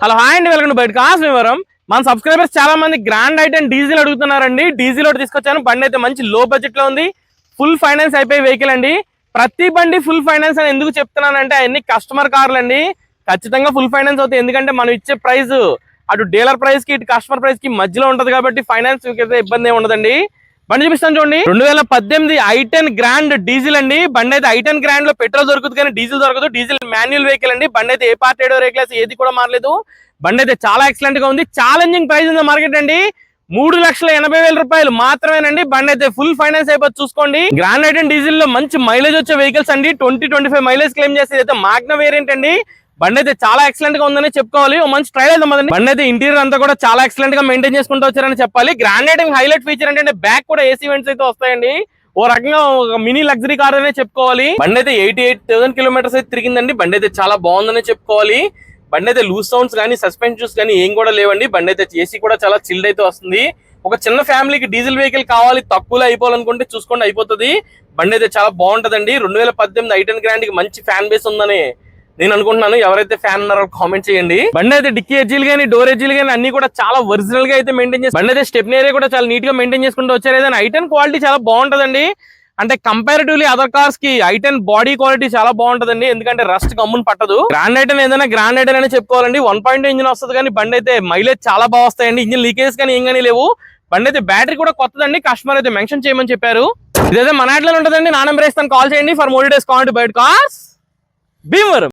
Hello hi అండి, welcome to Byte cars వివరం. మన సబ్స్క్రైబర్స్ చాలా మంది గ్రాండ్ ఐటెన్ డీజిల్ అడుగుతున్నారండి. డీజిల్ ఒకటి తీసుకొచ్చాను. బండి అయితే మంచి లో బడ్జెట్ లో ఉంది. ఫుల్ ఫైనాన్స్ అయిపోయి వెహికల్ అండి. ప్రతి బండి ఫుల్ ఫైనాన్స్ అని ఎందుకు చెప్తున్నానంటే అన్ని కస్టమర్ కార్లు అండి. ఖచ్చితంగా ఫుల్ ఫైనాన్స్ అవుతాయి. ఎందుకంటే మనం ఇచ్చే ప్రైస్ అటు డీలర్ ప్రైస్ కి ఇటు కస్టమర్ ప్రైస్ కి మధ్యలో ఉంటది కాబట్టి ఫైనాన్స్ అయితే ఇబ్బంది ఏమి ఉండదండి. బండి చూపిస్తాను చూడండి. 2018 i10 గ్రాండ్ డీజిల్ అండి. బండి అయితే i10 గ్రాండ్ లో పెట్రోల్ దొరుకుతుంది కానీ డీజిల్ దొరకదు. డీజిల్ మాన్యువల్ వెహికల్ అండి. బండి అయితే ఏ పార్ట్ ఏడో రేక్లాస్ ఏది కూడా మారలేదు. బండి అయితే చాలా ఎక్సలెంట్ గా ఉంది. ఛాలెంజింగ్ ప్రైస్ ఉంది మార్కెట్ అండి. 3,80,000 రూపాయలు మాత్రమేనండి. బండి అయితే ఫుల్ ఫైనాన్స్ అయిపోతుంది చూసుకోండి. గ్రాండ్ ఐటెన్ డీజిల్ లో మంచి మైలేజ్ వచ్చే వెహికల్స్ అండి. 20-25 మైలేజ్ క్లెయిమ్ చేస్తే అయితే మాగ్నా వేరియంట్ అండి. బండి అయితే చాలా ఎక్సలెంట్ గా ఉందని చెప్పుకోవాలి. ఓ మంచి ట్రైల్ అయితే బండి అయితే ఇంటీరియర్ అంతా కూడా చాలా ఎక్సలెంట్ గా మెయింటైన్ చేసుకుంటూ వచ్చారని చెప్పాలి. గ్రాండ్ ఐటెన్ హైలైట్ ఫీచర్ అంటే బ్యాక్ కూడా ఏసీ వెంట్స్ అయితే వస్తాయండి. ఓ రకంగా మినీ లగ్జరీ కార్ అనే చెప్పుకోవాలి. బండి అయితే 88,000 కిలోమీటర్స్ అయితే తిరిగిందండి. బండి అయితే చాలా బాగుందని చెప్పుకోవాలి. బండి అయితే లూజ్ సౌండ్స్ కానీ సస్పెన్షన్స్ కానీ ఏం కూడా లేవండి. బండి అయితే ఏసీ కూడా చాలా చిల్డ్ అయితే వస్తుంది. ఒక చిన్న ఫ్యామిలీకి డీజిల్ వెహికల్ కావాలి, తక్కువలో అయిపోవాలనుకుంటే చూసుకోండి, అయిపోతుంది. బండి అయితే చాలా బాగుంటదండి. 2018 i10 గ్రాండ్ కి మంచి ఫ్యాన్ బేస్ ఉందని నేను అనుకుంటున్నాను. ఎవరైతే ఫ్యాన్ ఉన్నారో కామెంట్ చేయండి. బండి అయితే డిక్కీ ఎడ్జీలు కానీ డోర్ ఎడ్జీలు కానీ అన్ని కూడా చాలా ఒరిజినల్ గా అయితే మెయింటైన్ చేసి, బండి అయితే స్టెప్నీ ఏరియా కూడా చాలా నీట్ గా మెయింటైన్ చేసుకుంటూ వచ్చారు. ఏదైనా i10 క్వాలిటీ చాలా బాగుంటదండి. అంటే కంపారిటివ్లీ అదర్ కార్స్ కి i10 బాడీ క్వాలిటీ చాలా బాగుంటదండి. ఎందుకంటే రస్ట్ గమ్మున పట్టదు. గ్రాండ్ ఐటెన్ ఏదైనా గ్రాండ్ ఐటెన్ అని చెప్పుకోవాలండి. 1.2 ఇంజిన్ వస్తుంది కానీ బండి అయితే మైలేజ్ చాలా బాగా వస్తాయండి. ఇంజిన్ లీకేజ్ కానీ ఏం కానీ లేవు. బండి అయితే బ్యాటరీ కూడా కొత్తదండి. కస్టమర్ అయితే మెన్షన్ చేయమని చెప్పారు. ఇదైతే మన ఇంట్లో ఉంటుందండి. నా నెంబర్ ఇస్తాను, కాల్ చేయండి. For more days call to Byte Cars Bhimavaram.